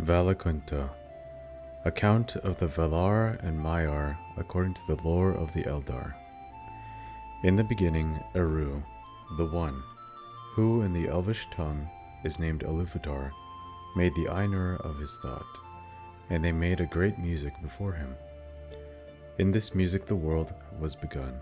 Valaquenta. Account of the Valar and Maiar according to the lore of the Eldar. In the beginning, Eru, the One, who in the Elvish tongue is named Iluvatar, made the Ainur of his thought, and they made a great music before him. In this music the world was begun,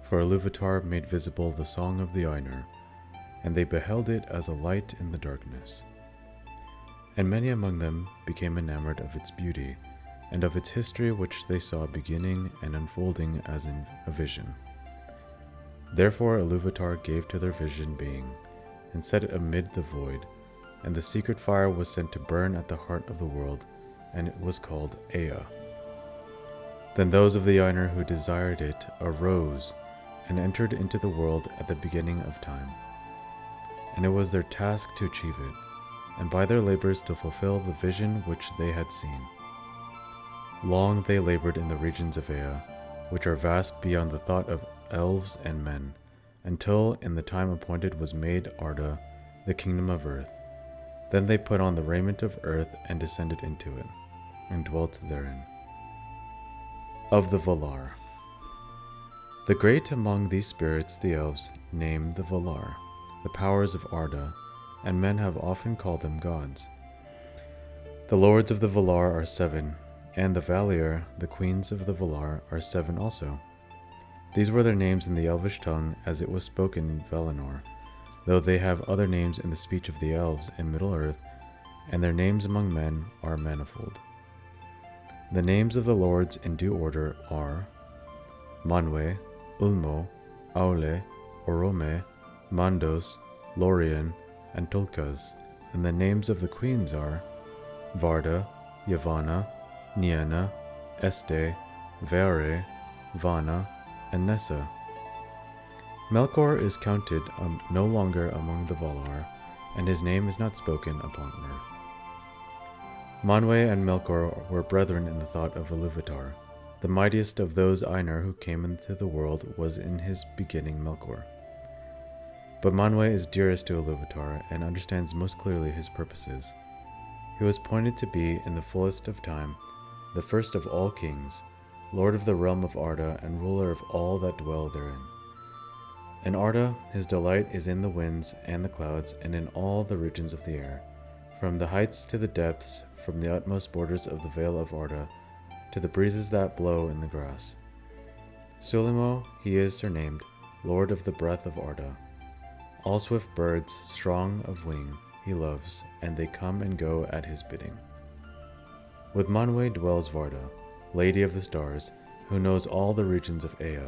for Iluvatar made visible the song of the Ainur, and they beheld it as a light in the darkness. And many among them became enamored of its beauty, and of its history which they saw beginning and unfolding as in a vision. Therefore Iluvatar gave to their vision being, and set it amid the void, and the secret fire was sent to burn at the heart of the world, and it was called Ea. Then those of the Ainur who desired it arose, and entered into the world at the beginning of time. And it was their task to achieve it, and by their labors to fulfill the vision which they had seen. Long they labored in the regions of Ea, which are vast beyond the thought of elves and men, until in the time appointed was made Arda, the kingdom of earth. Then they put on the raiment of earth and descended into it, and dwelt therein. Of the Valar. The great among these spirits the elves name the Valar, the powers of Arda, and men have often called them gods. The lords of the Valar are 7, and the Valir, the queens of the Valar, are 7 also. These were their names in the Elvish tongue as it was spoken in Valinor, though they have other names in the speech of the elves in Middle-earth, and their names among men are manifold. The names of the lords in due order are Manwe, Ulmo, Aule, Orome, Mandos, Lorien, and Tulkas, and the names of the queens are Varda, Yavanna, Nienna, Este, Veare, Vana, and Nessa. Melkor is counted no longer among the Valar, and his name is not spoken upon earth. Manwe and Melkor were brethren in the thought of Iluvatar. The mightiest of those Ainur who came into the world was in his beginning Melkor. But Manwe is dearest to Iluvatar and understands most clearly his purposes. He was appointed to be, in the fullest of time, the first of all kings, lord of the realm of Arda and ruler of all that dwell therein. In Arda his delight is in the winds and the clouds and in all the regions of the air, from the heights to the depths, from the utmost borders of the vale of Arda to the breezes that blow in the grass. Sulimo he is surnamed, lord of the breath of Arda. All swift birds, strong of wing, he loves, and they come and go at his bidding. With Manwe dwells Varda, lady of the stars, who knows all the regions of Ea.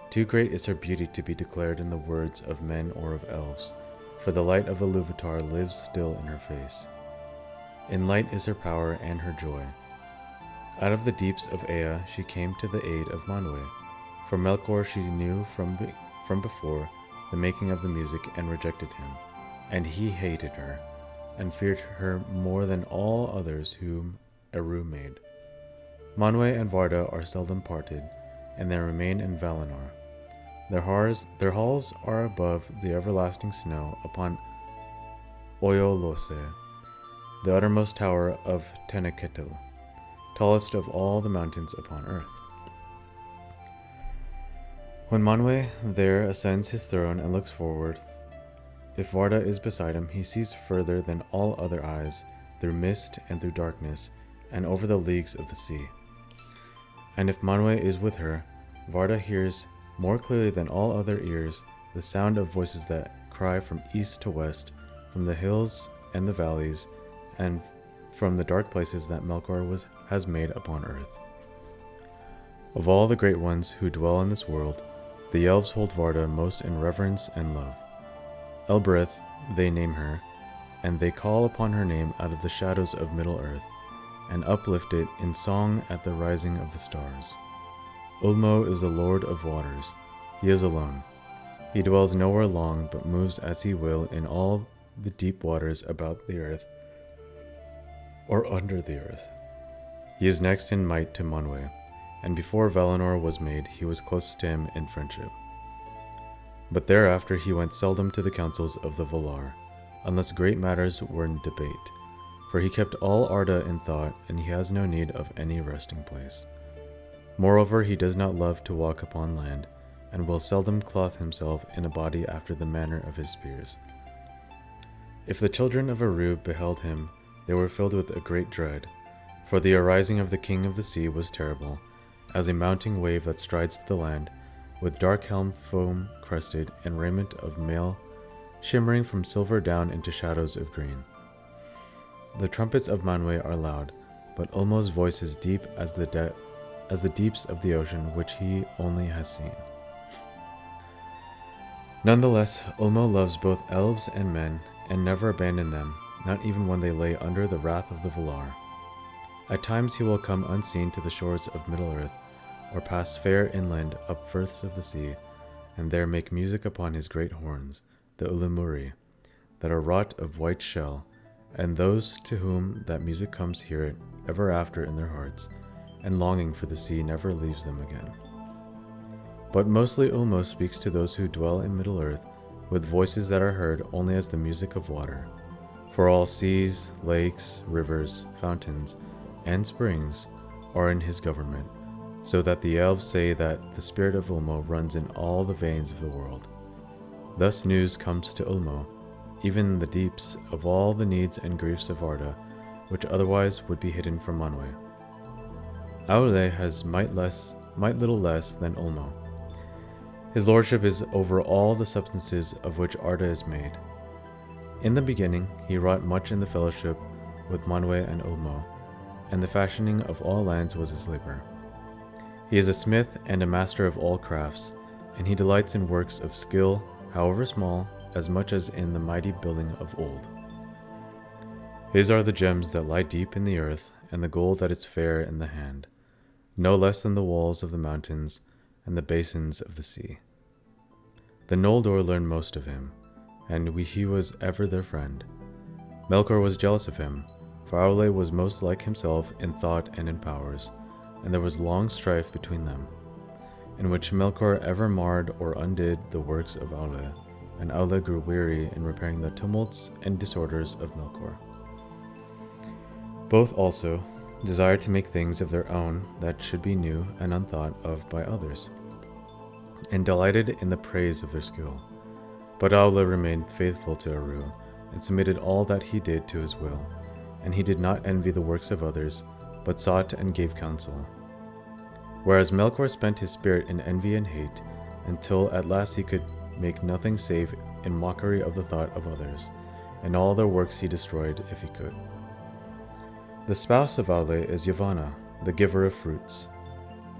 Too great is her beauty to be declared in the words of men or of elves, for the light of Iluvatar lives still in her face. In light is her power and her joy. Out of the deeps of Ea she came to the aid of Manwe, for Melkor she knew from before the making of the music and rejected him, and he hated her, and feared her more than all others whom Eru made. Manwe and Varda are seldom parted, and they remain in Valinor. Their halls are above the everlasting snow upon Oyolose, the uttermost tower of Teneketil, tallest of all the mountains upon earth. When Manwe there ascends his throne and looks forward, if Varda is beside him, he sees further than all other eyes, through mist and through darkness, and over the leagues of the sea. And if Manwe is with her, Varda hears more clearly than all other ears the sound of voices that cry from east to west, from the hills and the valleys, and from the dark places that Melkor has made upon earth. Of all the great ones who dwell in this world, the elves hold Varda most in reverence and love. Elbereth they name her, and they call upon her name out of the shadows of Middle-earth, and uplift it in song at the rising of the stars. Ulmo is the lord of waters. He is alone. He dwells nowhere long, but moves as he will in all the deep waters about the earth, or under the earth. He is next in might to Manwe, and before Valinor was made, he was closest to him in friendship. But thereafter he went seldom to the councils of the Valar, unless great matters were in debate, for he kept all Arda in thought, and he has no need of any resting place. Moreover, he does not love to walk upon land, and will seldom clothe himself in a body after the manner of his peers. If the children of Aru beheld him, they were filled with a great dread, for the arising of the king of the sea was terrible, as a mounting wave that strides to the land, with dark helm foam crested, and raiment of mail shimmering from silver down into shadows of green. The trumpets of Manwe are loud, but Ulmo's voice is deep as the deeps of the ocean which he only has seen. Nonetheless, Ulmo loves both elves and men, and never abandoned them, not even when they lay under the wrath of the Valar. At times he will come unseen to the shores of Middle-earth, or pass fair inland up firths of the sea, and there make music upon his great horns, the Ulimuri, that are wrought of white shell, and those to whom that music comes hear it ever after in their hearts, and longing for the sea never leaves them again. But mostly Ulmo speaks to those who dwell in Middle-earth with voices that are heard only as the music of water, for all seas, lakes, rivers, fountains, and springs are in his government, so that the elves say that the spirit of Ulmo runs in all the veins of the world. Thus news comes to Ulmo, even in the deeps of all the needs and griefs of Arda, which otherwise would be hidden from Manwe. Aule has might little less than Ulmo. His lordship is over all the substances of which Arda is made. In the beginning he wrought much in the fellowship with Manwe and Ulmo, and the fashioning of all lands was his labor. He is a smith and a master of all crafts, and he delights in works of skill, however small, as much as in the mighty building of old. His are the gems that lie deep in the earth, and the gold that is fair in the hand, no less than the walls of the mountains and the basins of the sea. The Noldor learned most of him, and he was ever their friend. Melkor was jealous of him, for Aule was most like himself in thought and in powers, and there was long strife between them, in which Melkor ever marred or undid the works of Aule, and Aule grew weary in repairing the tumults and disorders of Melkor. Both also desired to make things of their own that should be new and unthought of by others, and delighted in the praise of their skill. But Aule remained faithful to Aru, and submitted all that he did to his will, and he did not envy the works of others, but sought and gave counsel. Whereas Melkor spent his spirit in envy and hate, until at last he could make nothing save in mockery of the thought of others, and all their works he destroyed if he could. The spouse of Aule is Yavanna, the giver of fruits.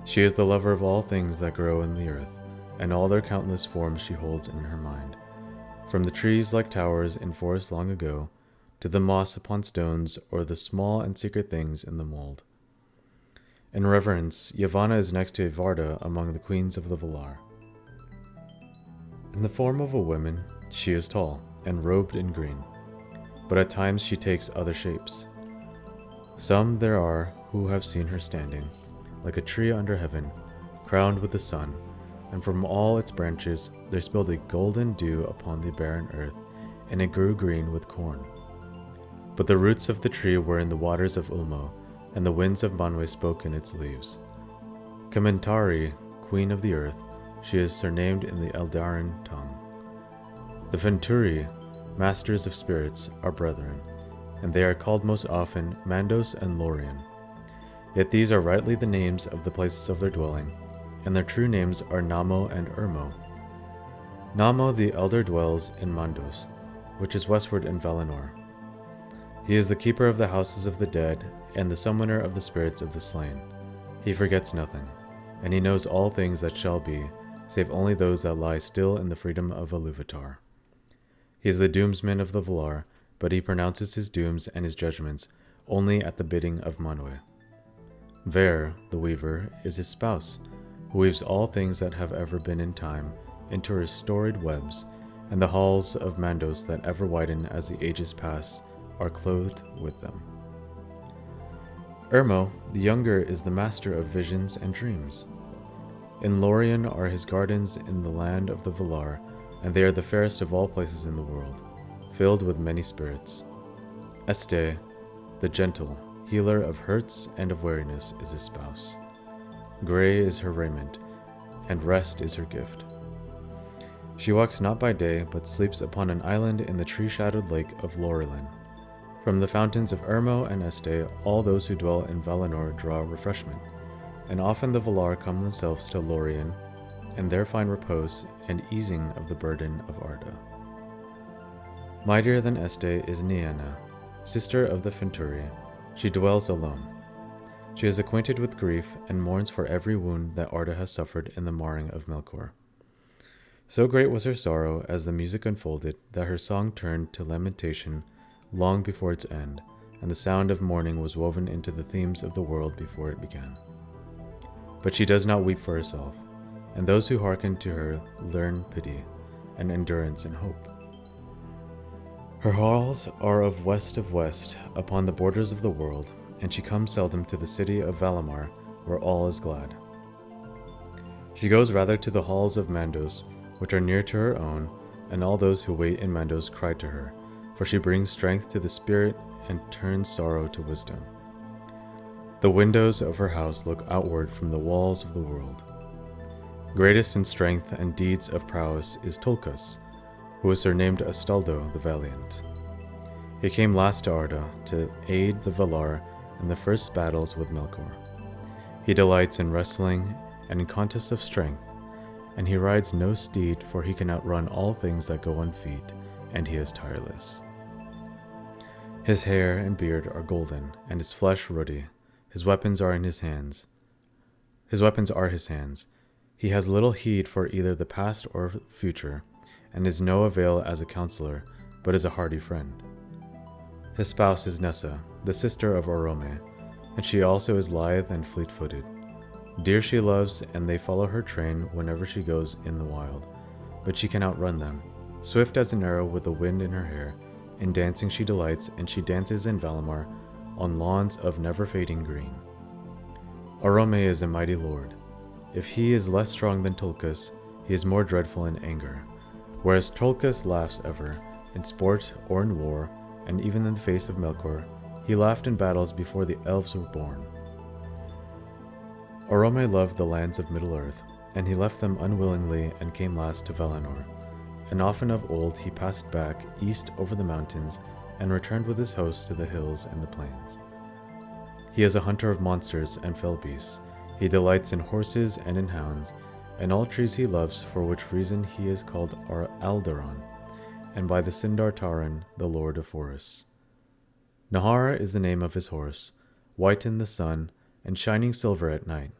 She is the lover of all things that grow in the earth, and all their countless forms she holds in her mind, from the trees like towers in forests long ago, to the moss upon stones, or the small and secret things in the mold. In reverence, Yavanna is next to Varda among the queens of the Valar. In the form of a woman, she is tall and robed in green, but at times she takes other shapes. Some there are who have seen her standing, like a tree under heaven, crowned with the sun, and from all its branches there spilled a golden dew upon the barren earth, and it grew green with corn. But the roots of the tree were in the waters of Ulmo, and the winds of Manwe spoke in its leaves. Kamentari, queen of the earth, she is surnamed in the Eldarin tongue. The Venturi, masters of spirits, are brethren, and they are called most often Mandos and Lorien. Yet these are rightly the names of the places of their dwelling, and their true names are Namo and Urmo. Namo the elder dwells in Mandos, which is westward in Valinor. He is the keeper of the houses of the dead, and the summoner of the spirits of the slain. He forgets nothing, and he knows all things that shall be, save only those that lie still in the freedom of Iluvatar. He is the doomsman of the Valar, but he pronounces his dooms and his judgments only at the bidding of Manwe. Ver, the weaver, is his spouse, who weaves all things that have ever been in time into her storied webs, and the halls of Mandos that ever widen as the ages pass are clothed with them. Urmo, the younger, is the master of visions and dreams. In Lorien are his gardens in the land of the Valar, and they are the fairest of all places in the world, filled with many spirits. Este, The gentle, healer of hurts and of weariness, is his spouse. Gray is her raiment, and rest is her gift. She walks not by day, but sleeps upon an island in the tree-shadowed lake of Lorelin. From the fountains of Ermo and Este, all those who dwell in Valinor draw refreshment, and often the Valar come themselves to Lorien, and there find repose and easing of the burden of Arda. Mightier than Este is Nienna, sister of the Fenturi. She dwells alone. She is acquainted with grief and mourns for every wound that Arda has suffered in the marring of Melkor. So great was her sorrow as the music unfolded that her song turned to lamentation long before its end, and the sound of mourning was woven into the themes of the world before it began. But she does not weep for herself, and those who hearken to her learn pity and endurance and hope. Her halls are of west upon the borders of the world, and she comes seldom to the city of Valamar, where all is glad. She goes rather to the halls of Mandos, which are near to her own, and all those who wait in Mandos cry to her, for she brings strength to the spirit and turns sorrow to wisdom. The windows of her house look outward from the walls of the world. Greatest in strength and deeds of prowess is Tulkas, who is surnamed Astaldo the Valiant. He came last to Arda to aid the Valar in the first battles with Melkor. He delights in wrestling and in contests of strength, and he rides no steed, for he can outrun all things that go on feet, and he is tireless. His hair and beard are golden, and his flesh ruddy. His weapons are his hands. He has little heed for either the past or future, and is no avail as a counselor, but is a hearty friend. His spouse is Nessa, the sister of Orome, and she also is lithe and fleet-footed. Deer she loves, and they follow her train whenever she goes in the wild, but she can outrun them. Swift as an arrow with the wind in her hair, in dancing she delights, and she dances in Valamar on lawns of never-fading green. Orome is a mighty lord. If he is less strong than Tulkas, he is more dreadful in anger, whereas Tulkas laughs ever, in sport or in war, and even in the face of Melkor, he laughed in battles before the elves were born. Orome loved the lands of Middle-earth, and he left them unwillingly and came last to Valinor, and often of old he passed back east over the mountains and returned with his host to the hills and the plains. He is a hunter of monsters and fell beasts. He delights in horses and in hounds, and all trees he loves, for which reason he is called Alderon, and by the Sindar Taran, the lord of forests. Nahar is the name of his horse, white in the sun, and shining silver at night.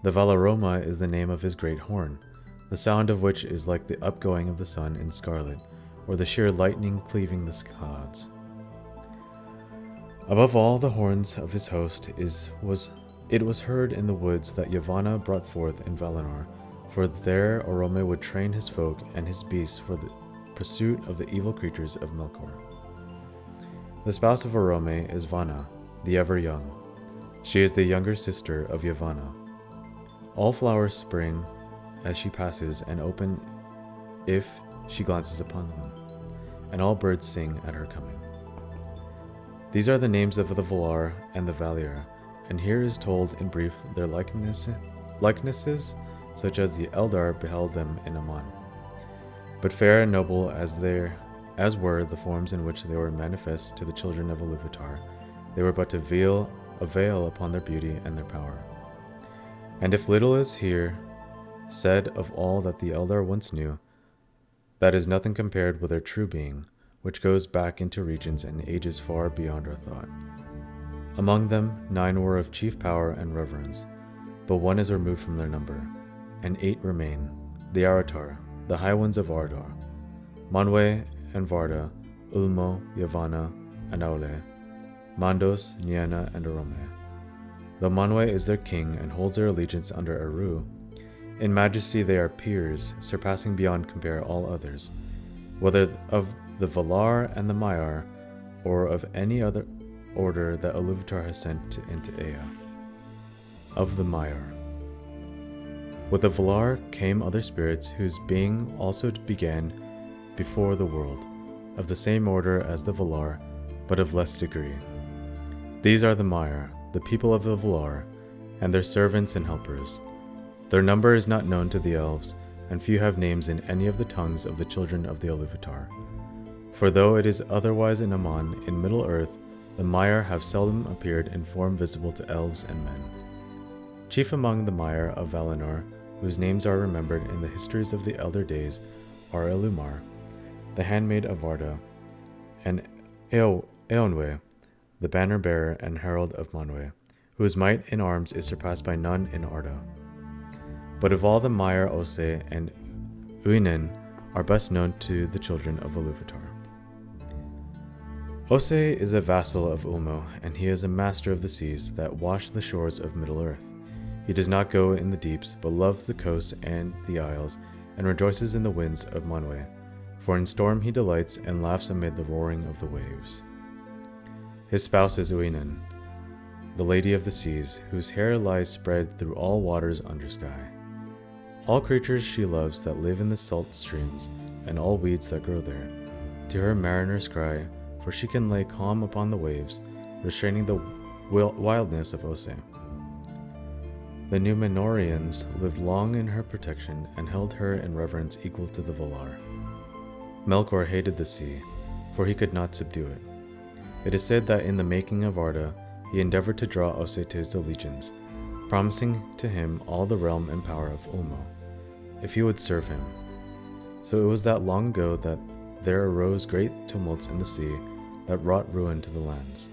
The Valaroma is the name of his great horn, the sound of which is like the upgoing of the sun in scarlet, or the sheer lightning cleaving the clouds. Above all the horns of his host it was heard in the woods that Yavanna brought forth in Valinor, for there Orome would train his folk and his beasts for the pursuit of the evil creatures of Melkor. The spouse of Orome is Vanna, the ever-young. She is the younger sister of Yavanna. All flowers spring as she passes and open if she glances upon them, and all birds sing at her coming. These are the names of the Valar and the Valir, and here is told in brief their likenesses, such as the Eldar beheld them in Aman. But fair and noble as were the forms in which they were manifest to the children of Iluvatar, they were but to veil a veil upon their beauty and their power. And if little is here said of all that the Eldar once knew, that is nothing compared with their true being, which goes back into regions and ages far beyond our thought. Among them 9 were of chief power and reverence, but 1 is removed from their number, and 8 remain, the Aratar, the high ones of Ardor, Manwe and Varda, Ulmo, Yavanna, and Aule, Mandos, Nienna, and Orome. Though Manwe is their king and holds their allegiance under Eru, in majesty they are peers, surpassing beyond compare all others, whether of the Valar and the Maiar, or of any other order that Iluvatar has sent into Ea. Of the Maiar. With the Valar came other spirits whose being also began before the world, of the same order as the Valar, but of less degree. These are the Maiar, the people of the Valar, and their servants and helpers. Their number is not known to the elves, and few have names in any of the tongues of the children of the Iluvatar. For though it is otherwise in Aman, in Middle-earth, the Maiar have seldom appeared in form visible to elves and men. Chief among the Maiar of Valinor, whose names are remembered in the histories of the elder days, are Ilumar, the handmaid of Varda, and Eonwe, the banner-bearer and herald of Manwe, whose might in arms is surpassed by none in Arda. But of all the Maiar, Ose and Uinen are best known to the children of Iluvatar. Ose is a vassal of Ulmo, and he is a master of the seas that wash the shores of Middle-earth. He does not go in the deeps, but loves the coasts and the isles, and rejoices in the winds of Manwe. For in storm he delights and laughs amid the roaring of the waves. His spouse is Uinen, the lady of the seas, whose hair lies spread through all waters under sky. All creatures she loves that live in the salt streams, and all weeds that grow there. To her mariners cry, for she can lay calm upon the waves, restraining the wildness of Ose. The Númenóreans lived long in her protection, and held her in reverence equal to the Valar. Melkor hated the sea, for he could not subdue it. It is said that in the making of Arda, he endeavored to draw Ose to his allegiance, promising to him all the realm and power of Ulmo, if he would serve him. So it was that long ago that there arose great tumults in the sea that wrought ruin to the lands.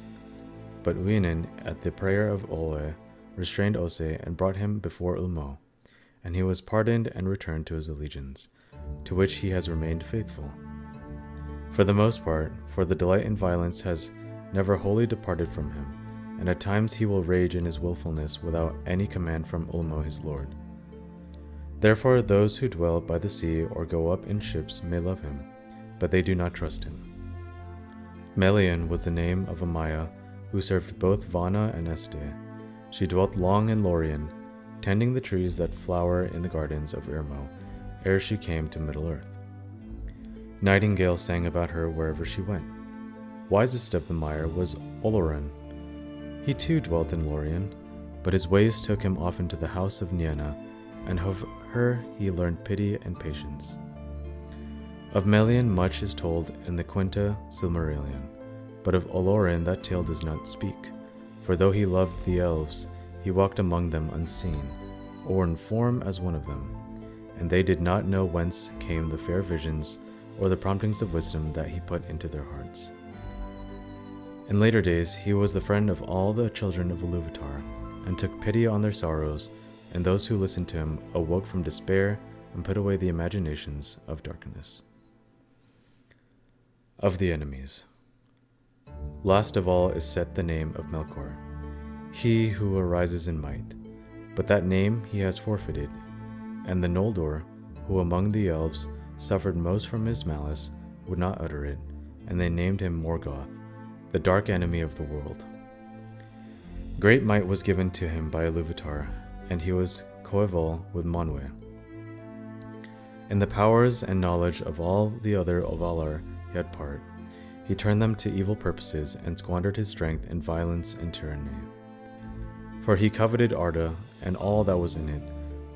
But Uinen, at the prayer of Olwe, restrained Ose and brought him before Ulmo, and he was pardoned and returned to his allegiance, to which he has remained faithful. For the most part, for the delight in violence has never wholly departed from him, and at times he will rage in his willfulness without any command from Ulmo his lord. Therefore those who dwell by the sea or go up in ships may love him, but they do not trust him. Melian was the name of a Maya who served both Vana and Este. She dwelt long in Lorien, tending the trees that flower in the gardens of Irmo, ere she came to Middle-earth. Nightingales sang about her wherever she went. Wisest of the Maiar was Oloran. He too dwelt in Lorien, but his ways took him often to the house of Nienna, and of her he learned pity and patience. Of Melian much is told in the Quinta Silmarillion, but of Oloran that tale does not speak, for though he loved the elves, he walked among them unseen, or in form as one of them, and they did not know whence came the fair visions or the promptings of wisdom that he put into their hearts. In later days he was the friend of all the children of Iluvatar, and took pity on their sorrows, and those who listened to him awoke from despair and put away the imaginations of darkness. Of the enemies. Last of all is set the name of Melkor, he who arises in might, but that name he has forfeited, and the Noldor, who among the elves suffered most from his malice, would not utter it, and they named him Morgoth, the dark enemy of the world. Great might was given to him by Iluvatar, and he was coeval with Manwe. In the powers and knowledge of all the other Valar he had part. He turned them to evil purposes and squandered his strength in violence and tyranny. For he coveted Arda and all that was in it,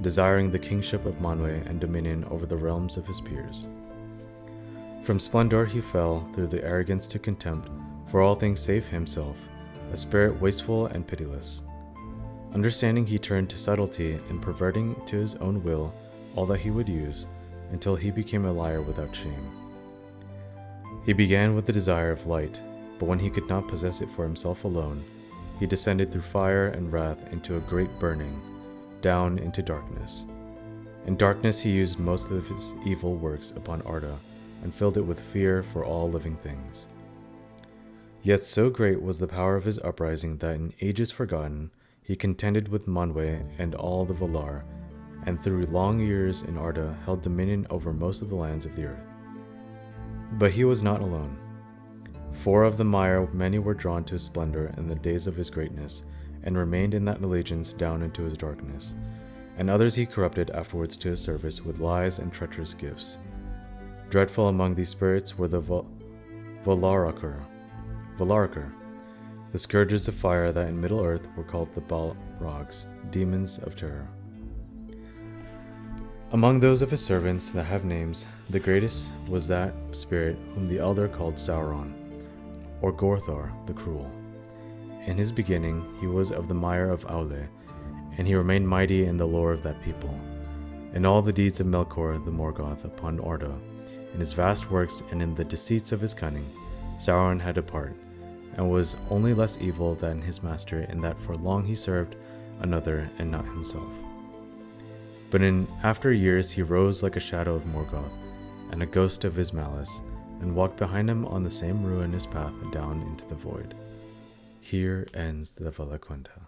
desiring the kingship of Manwe and dominion over the realms of his peers. From splendor he fell through the arrogance to contempt for all things save himself, a spirit wasteful and pitiless. Understanding he turned to subtlety in perverting to his own will all that he would use, until he became a liar without shame. He began with the desire of light, but when he could not possess it for himself alone, he descended through fire and wrath into a great burning, down into darkness. In darkness he used most of his evil works upon Arda, and filled it with fear for all living things. Yet so great was the power of his uprising that in ages forgotten he contended with Manwe and all the Valar, and through long years in Arda held dominion over most of the lands of the earth. But he was not alone. For of the Maiar many were drawn to his splendor in the days of his greatness, and remained in that allegiance down into his darkness, and others he corrupted afterwards to his service with lies and treacherous gifts. Dreadful among these spirits were the Valaquenta, the scourges of fire that in Middle-earth were called the Balrogs, demons of terror. Among those of his servants that have names, the greatest was that spirit whom the elder called Sauron, or Gorthor the Cruel. In his beginning he was of the mire of Aule, and he remained mighty in the lore of that people. In all the deeds of Melkor the Morgoth upon Ordo, in his vast works and in the deceits of his cunning, Sauron had a part, and was only less evil than his master in that for long he served another and not himself. But in after years he rose like a shadow of Morgoth, and a ghost of his malice, and walked behind him on the same ruinous path down into the void. Here ends the Valaquenta.